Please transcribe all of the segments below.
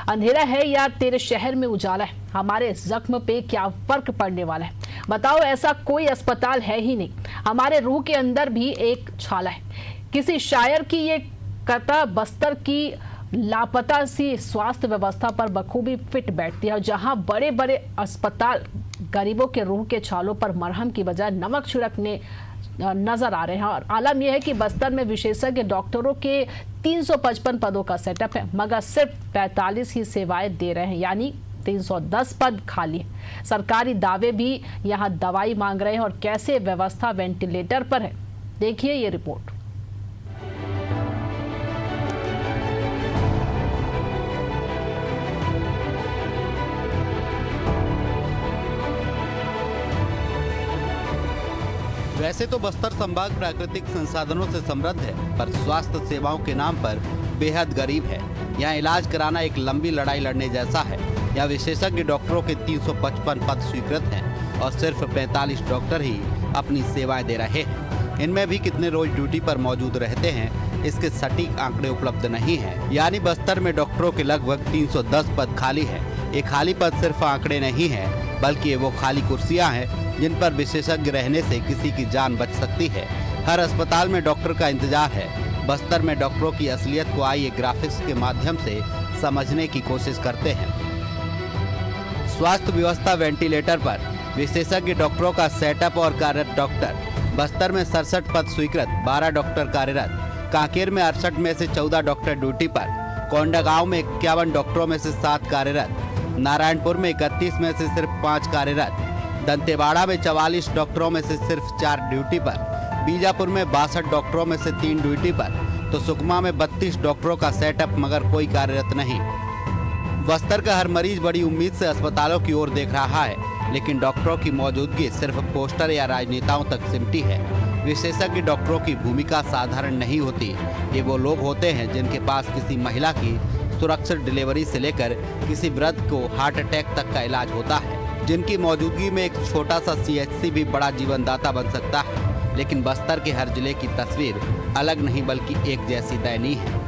अंधेरा है या तेरे शहर में उजाला है, हमारे जख्म पे क्या फर्क पड़ने वाला है। बताओ, ऐसा कोई अस्पताल है ही नहीं, हमारे रूह के अंदर भी एक छाला है। किसी शायर की ये कथा बस्तर की लापता सी स्वास्थ्य व्यवस्था पर बखूबी फिट बैठती है। जहां बड़े बड़े अस्पताल गरीबों के रूह के छालों पर मरहम की बजाय नमक छिड़कने नजर आ रहे हैं। और आलम यह है कि बस्तर में विशेषज्ञ डॉक्टरों के 355 पदों का सेटअप है, मगर सिर्फ 45 ही सेवाएं दे रहे हैं, यानी 310 पद खाली है। सरकारी दावे भी यहां दवाई मांग रहे हैं और कैसे व्यवस्था वेंटिलेटर पर है, देखिए ये रिपोर्ट। वैसे तो बस्तर संभाग प्राकृतिक संसाधनों से समृद्ध है, पर स्वास्थ्य सेवाओं के नाम पर बेहद गरीब है। यहाँ इलाज कराना एक लंबी लड़ाई लड़ने जैसा है। यहाँ विशेषज्ञ डॉक्टरों के 355 पद स्वीकृत हैं और सिर्फ 45 डॉक्टर ही अपनी सेवाएं दे रहे हैं। इनमें भी कितने रोज ड्यूटी पर मौजूद रहते हैं, इसके सटीक आंकड़े उपलब्ध नहीं है। यानी बस्तर में डॉक्टरों के लगभग 310 पद खाली है। ये खाली पद सिर्फ आंकड़े नहीं है, बल्कि ये वो खाली कुर्सियां हैं जिन पर विशेषज्ञ रहने से किसी की जान बच सकती है। हर अस्पताल में डॉक्टर का इंतजार है। बस्तर में डॉक्टरों की असलियत को आइए ग्राफिक्स के माध्यम से समझने की कोशिश करते हैं। स्वास्थ्य व्यवस्था वेंटिलेटर पर विशेषज्ञ डॉक्टरों का सेटअप और कार्यरत डॉक्टर। बस्तर में 67 पद स्वीकृत, 12 डॉक्टर कार्यरत। कांकेर में 68 में से 14 डॉक्टर ड्यूटी पर। कोंडागांव में 51 डॉक्टरों में से 7 कार्यरत। नारायणपुर में 31 में से सिर्फ 5 कार्यरत। दंतेवाड़ा में 44 डॉक्टरों में से सिर्फ 4 ड्यूटी पर। बीजापुर में 62 डॉक्टरों में से 3 ड्यूटी पर। तो सुकमा में 32 डॉक्टरों का सेटअप, मगर कोई कार्यरत नहीं। बस्तर का हर मरीज बड़ी उम्मीद से अस्पतालों की ओर देख रहा है, लेकिन डॉक्टरों की मौजूदगी सिर्फ पोस्टर या राजनेताओं तक सिमटी है। विशेषज्ञ डॉक्टरों की भूमिका साधारण नहीं होती। ये वो लोग होते हैं जिनके पास किसी महिला की सुरक्षित डिलीवरी से लेकर किसी वृद्ध को हार्ट अटैक तक का इलाज होता है, जिनकी मौजूदगी में एक छोटा सा CHC भी बड़ा जीवनदाता बन सकता है। लेकिन बस्तर के हर जिले की तस्वीर अलग नहीं, बल्कि एक जैसी दयनीय है।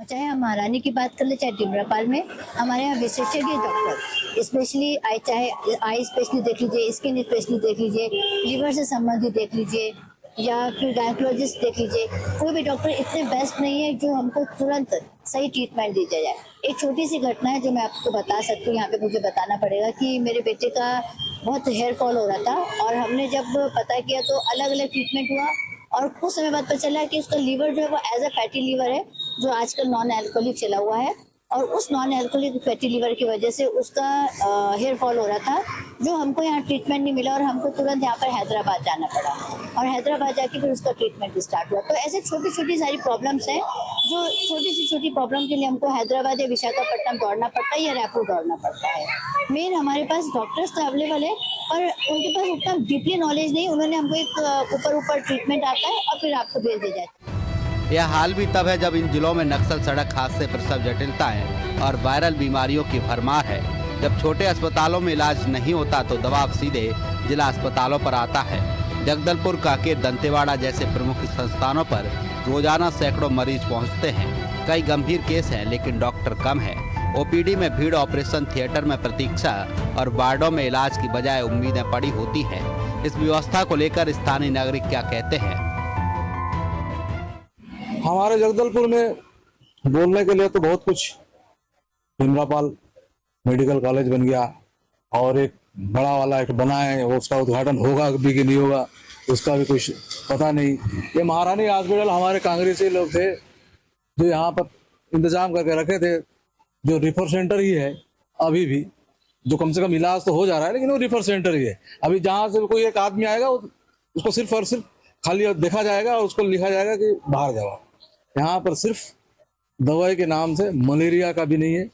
चाहे हम महारानी की बात कर ले, चाहे डिमरापाल में हमारे यहाँ विशेषज्ञ डॉक्टर, स्पेशली चाहे आई स्पेशलिस्ट देख लीजिए, स्किन स्पेशलिस्ट देख लीजिए, लीवर से संबंधित देख लीजिए, या फिर गायकोलॉजिस्ट देख लीजिए, कोई भी डॉक्टर इतने बेस्ट नहीं है जो हमको तुरंत सही ट्रीटमेंट दी जाए। एक छोटी सी घटना है जो मैं आपको बता सकती हूँ, यहाँ पे मुझे बताना पड़ेगा कि मेरे बेटे का बहुत हेयर फॉल हो रहा था और हमने जब पता किया तो अलग अलग ट्रीटमेंट हुआ और कुछ समय बाद पता चला कि उसका लीवर जो है वो एज अ फैटी लीवर है, जो आजकल नॉन एल्कोहलिक चला हुआ है, और उस नॉन एल्कोहलिक फैटी लीवर की वजह से उसका हेयर फॉल हो रहा था, जो हमको यहाँ ट्रीटमेंट नहीं मिला और हमको तुरंत यहाँ पर हैदराबाद जाना पड़ा और हैदराबाद जाके फिर उसका ट्रीटमेंट स्टार्ट हुआ। तो ऐसे छोटी छोटी सारी प्रॉब्लम्स हैं जो छोटी प्रॉब्लम के लिए हमको हैदराबाद या विशाखापट्टनम दौड़ना पड़ता है या रायपुर दौड़ना पड़ता है। मेन हमारे पास डॉक्टर्स तो अवेलेबल है, पर उनके पास उतना डीपली नॉलेज नहीं। उन्होंने हमको एक ऊपर ट्रीटमेंट आता है और फिर आपको भेज दिया जाता है। यह हाल भी तब है जब इन जिलों में नक्सल सड़क हादसे प्रसव जटिलताएं और वायरल बीमारियों की भरमार है। जब छोटे अस्पतालों में इलाज नहीं होता तो दबाव सीधे जिला अस्पतालों पर आता है। जगदलपुर, कांकेर, दंतेवाड़ा जैसे प्रमुख संस्थानों पर रोजाना सैकड़ों मरीज पहुंचते हैं। कई गंभीर केस हैं, लेकिन डॉक्टर कम है। OPD में भीड़, ऑपरेशन थिएटर में प्रतीक्षा और वार्डों में इलाज की बजाय उम्मीदें पड़ी होती हैं। इस व्यवस्था को लेकर स्थानीय नागरिक क्या कहते हैं? हमारे जगदलपुर में बोलने के लिए तो बहुत कुछ, डिमरापाल मेडिकल कॉलेज बन गया और एक बड़ा वाला एक बना है, उसका उद्घाटन होगा भी कि नहीं होगा उसका भी कुछ पता नहीं। ये महारानी हॉस्पिटल हमारे कांग्रेसी लोग थे जो यहाँ पर इंतजाम करके रखे थे, जो रिफर सेंटर ही है अभी भी, जो कम से कम इलाज तो हो जा रहा है, लेकिन वो रिफर सेंटर ही है। अभी जहाँ से कोई एक आदमी आएगा उसको सिर्फ और सिर्फ खाली देखा जाएगा और उसको लिखा जाएगा कि बाहर जाओ। यहाँ पर सिर्फ दवाई के नाम से मलेरिया का भी नहीं है,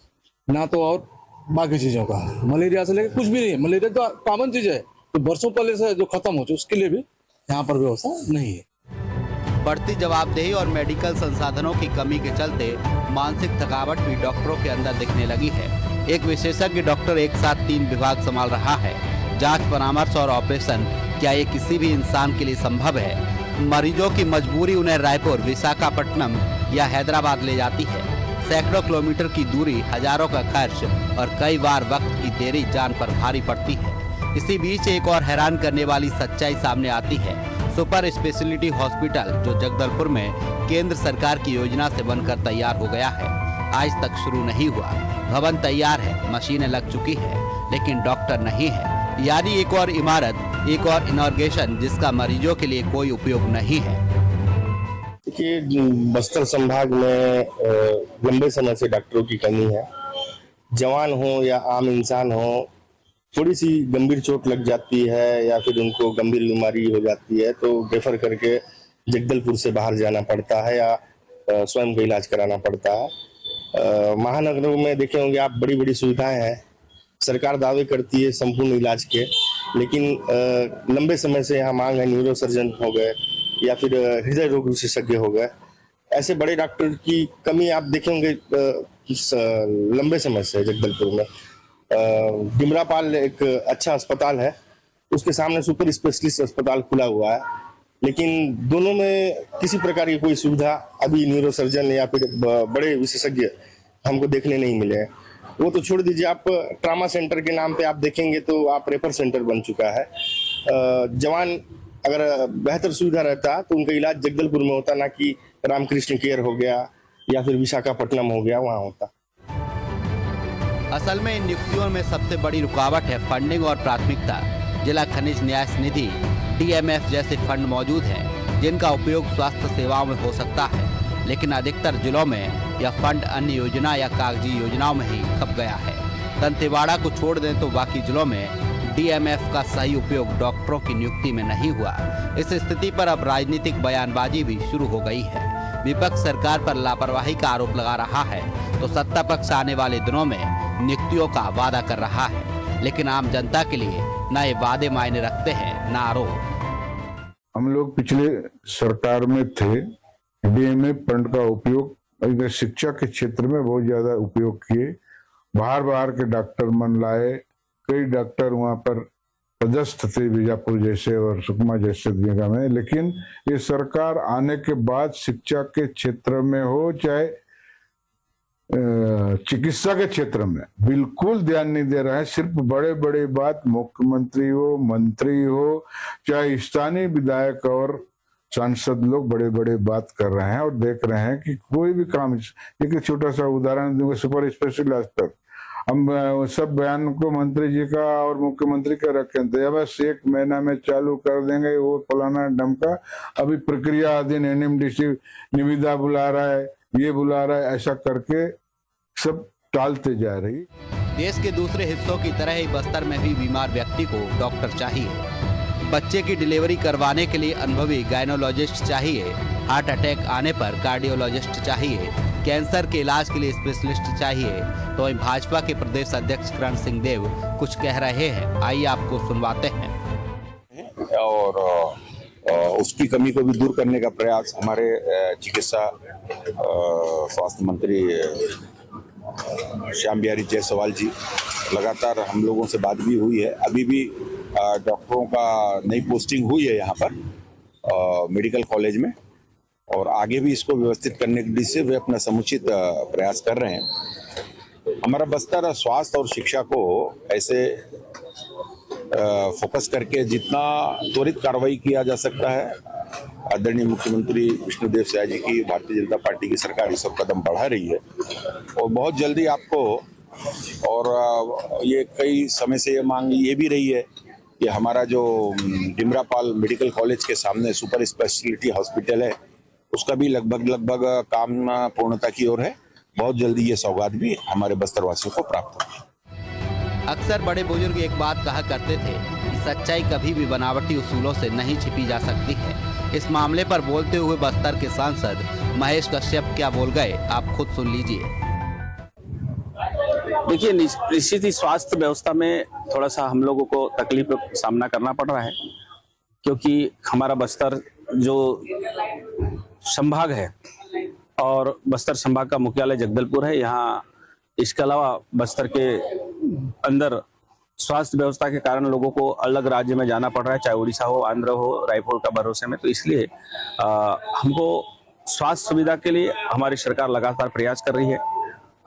ना तो और बाकी चीजों का। मलेरिया से लेकर कुछ भी नहीं है। मलेरिया तो कॉमन चीज है, तो बरसों पहले से जो खत्म हो चुकी, उसके लिए भी यहाँ पर व्यवस्था नहीं है। बढ़ती जवाबदेही और मेडिकल संसाधनों की कमी के चलते मानसिक थकावट भी डॉक्टरों के अंदर दिखने लगी है। एक विशेषज्ञ डॉक्टर एक साथ 3 विभाग संभाल रहा है। जांच, परामर्श और ऑपरेशन, क्या ये किसी भी इंसान के लिए संभव है? मरीजों की मजबूरी उन्हें रायपुर, विशाखापट्टनम या हैदराबाद ले जाती है। सैकड़ों किलोमीटर की दूरी, हजारों का खर्च और कई बार वक्त की देरी जान पर भारी पड़ती है। इसी बीच एक और हैरान करने वाली सच्चाई सामने आती है। सुपर स्पेशलिटी हॉस्पिटल जो जगदलपुर में केंद्र सरकार की योजना से बनकर तैयार हो गया है, आज तक शुरू नहीं हुआ। भवन तैयार है, मशीनें लग चुकी है, लेकिन डॉक्टर नहीं है। यानी एक और इमारत, एक और इनॉर्गेशन जिसका मरीजों के लिए कोई उपयोग नहीं है। देखिए, बस्तर संभाग में लंबे समय से डॉक्टरों की कमी है। जवान हो या आम इंसान हो, थोड़ी सी गंभीर चोट लग जाती है या फिर उनको गंभीर बीमारी हो जाती है तो रेफर करके जगदलपुर से बाहर जाना पड़ता है या स्वयं का इलाज कराना पड़ता है। महानगरों में देखे होंगे आप, बड़ी बड़ी सुविधाएं हैं, सरकार दावे करती है संपूर्ण इलाज के, लेकिन लंबे समय से यहाँ मांग है। न्यूरो सर्जन हो गए या फिर हृदय रोग विशेषज्ञ हो गए, ऐसे बड़े डॉक्टर की कमी आप देखेंगे लंबे समय से जगदलपुर में। डिमरापाल एक अच्छा अस्पताल है, उसके सामने सुपर स्पेशलिस्ट अस्पताल खुला हुआ है, लेकिन दोनों में किसी प्रकार की कोई सुविधा अभी न्यूरो सर्जन या फिर बड़े विशेषज्ञ हमको देखने नहीं मिले हैं। वो तो छोड़ दीजिए, आप ट्रामा सेंटर के नाम पे आप देखेंगे तो आप रेफर सेंटर बन चुका है। जवान अगर बेहतर सुविधा रहता तो उनका इलाज जगदलपुर में होता, ना कि रामकृष्ण केयर हो गया या फिर विशाखापट्टनम हो गया, वहाँ होता। असल में इन नियुक्तियों में सबसे बड़ी रुकावट है फंडिंग और प्राथमिकता। जिला खनिज न्यास निधि DMF जैसे फंड मौजूद हैं, जिनका उपयोग स्वास्थ्य सेवाओं में हो सकता है, लेकिन अधिकतर जिलों में यह फंड अन्य योजना या कागजी योजनाओं में ही खप गया है। दंतेवाड़ा को छोड़ दें तो बाकी जिलों में DMF का सही उपयोग डॉक्टरों की नियुक्ति में नहीं हुआ। इस स्थिति पर अब राजनीतिक बयानबाजी भी शुरू हो गई है। विपक्ष सरकार पर लापरवाही का आरोप लगा रहा है तो सत्ता पक्ष आने वाले दिनों में नियुक्तियों का वादा कर रहा है, लेकिन आम जनता के लिए न ये वादे मायने रखते हैं न आरोप। हम लोग पिछले सरकार में थे, DMF फंड का उपयोग शिक्षा के क्षेत्र में बहुत ज्यादा उपयोग किए। बाहर के डॉक्टर मन लाए, कई डॉक्टर वहां पर पदस्थ थे बीजापुर जैसे और सुकमा जैसे जगह में, लेकिन ये सरकार आने के बाद शिक्षा के क्षेत्र में हो चाहे चिकित्सा के क्षेत्र में बिल्कुल ध्यान नहीं दे रहा है। सिर्फ बड़े बड़े बात, मुख्यमंत्री हो, मंत्री हो, चाहे स्थानीय विधायक और सांसद लोग बड़े बड़े बात कर रहे हैं और देख रहे हैं कि कोई भी काम। एक छोटा सा उदाहरण दूंगा, सुपर स्पेशलिस्ट तक हम सब बयान को मंत्री जी का और मुख्यमंत्री का रखे थे, बस 1 महीना में चालू कर देंगे, वो फलाना डमका। अभी प्रक्रिया अधीन NMDC निविदा बुला रहा है, ये बुला रहा है, ऐसा करके सब टालते जा रही। देश के दूसरे हिस्सों की तरह ही बस्तर में भी बीमार व्यक्ति को डॉक्टर चाहिए। बच्चे की डिलीवरी करवाने के लिए अनुभवी गायनोलॉजिस्ट चाहिए, हार्ट अटैक आने पर कार्डियोलॉजिस्ट चाहिए, कैंसर के इलाज के लिए स्पेशलिस्ट चाहिए। तो वहीं भाजपा के प्रदेश अध्यक्ष करण सिंह देव कुछ कह रहे हैं, आइए आपको सुनवाते हैं। और उसकी कमी को भी दूर करने का प्रयास हमारे चिकित्सा स्वास्थ्य मंत्री श्याम बिहारी जायसवाल जी, लगातार हम लोगों से बात भी हुई है। अभी भी डॉक्टरों का नई पोस्टिंग हुई है यहाँ पर मेडिकल कॉलेज में, और आगे भी इसको व्यवस्थित करने के लिए वे अपना समुचित प्रयास कर रहे हैं। हमारा बस्तर स्वास्थ्य और शिक्षा को ऐसे फोकस करके जितना त्वरित कार्रवाई किया जा सकता है, आदरणीय मुख्यमंत्री विष्णुदेव साय जी की भारतीय जनता पार्टी की सरकार ये सब कदम बढ़ा रही है और बहुत जल्दी आपको, और ये कई समय से ये मांग ये भी रही है कि हमारा जो डिमरापाल मेडिकल कॉलेज के सामने सुपर स्पेशलिटी हॉस्पिटल है, उसका भी लगभग काम पूर्णता की ओर है। बहुत जल्दी ये सौगात भी हमारे बस्तर वासियों को प्राप्त होगी। अक्सर बड़े बुजुर्ग एक बात कहा करते थे कि सच्चाई कभी भी बनावटी उसूलों से नहीं छिपी जा सकती है। इस मामले पर बोलते हुए बस्तर के सांसद महेश कश्यप क्या बोल गए, आप खुद सुन लीजिए। देखिए, निश्चित ही स्वास्थ्य व्यवस्था में थोड़ा सा हम लोगों को तकलीफ का सामना करना पड़ रहा है, क्योंकि हमारा बस्तर जो संभाग है और बस्तर संभाग का मुख्यालय जगदलपुर है, यहाँ इसके अलावा बस्तर के अंदर स्वास्थ्य व्यवस्था के कारण लोगों को अलग राज्य में जाना पड़ रहा है, चाहे उड़ीसा हो, आंध्र हो, रायपुर का भरोसे में। तो इसलिए हमको स्वास्थ्य सुविधा के लिए हमारी सरकार लगातार प्रयास कर रही है।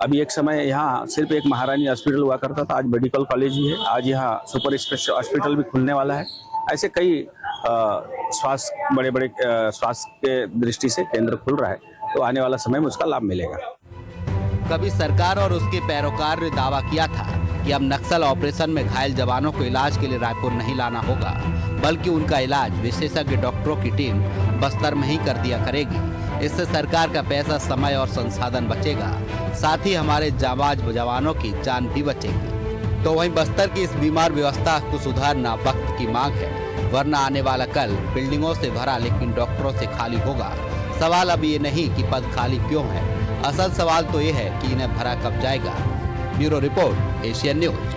अभी एक समय यहाँ सिर्फ एक महारानी हॉस्पिटल हुआ करता था, आज मेडिकल कॉलेज ही है। आज यहाँ सुपर स्पेशल हॉस्पिटल भी खुलने वाला है। ऐसे कई स्वास्थ्य बड़े बड़े स्वास्थ्य के दृष्टि से केंद्र खुल रहा है, तो आने वाला समय में उसका लाभ मिलेगा। कभी सरकार और उसके पैरोकार ने दावा किया था कि अब नक्सल ऑपरेशन में घायल जवानों को इलाज के लिए रायपुर नहीं लाना होगा, बल्कि उनका इलाज विशेषज्ञ डॉक्टरों की टीम बस्तर में ही कर दिया करेगी। इससे सरकार का पैसा, समय और संसाधन बचेगा, साथ ही हमारे जाबाज जवानों की जान भी बचेगी। तो वहीं बस्तर की इस बीमार व्यवस्था को सुधारना वक्त की मांग है, वरना आने वाला कल बिल्डिंगों से भरा लेकिन डॉक्टरों से खाली होगा। सवाल अब ये नहीं कि पद खाली क्यों है, असल सवाल तो ये है कि इन्हें भरा कब जाएगा। Bureau report, Asian news.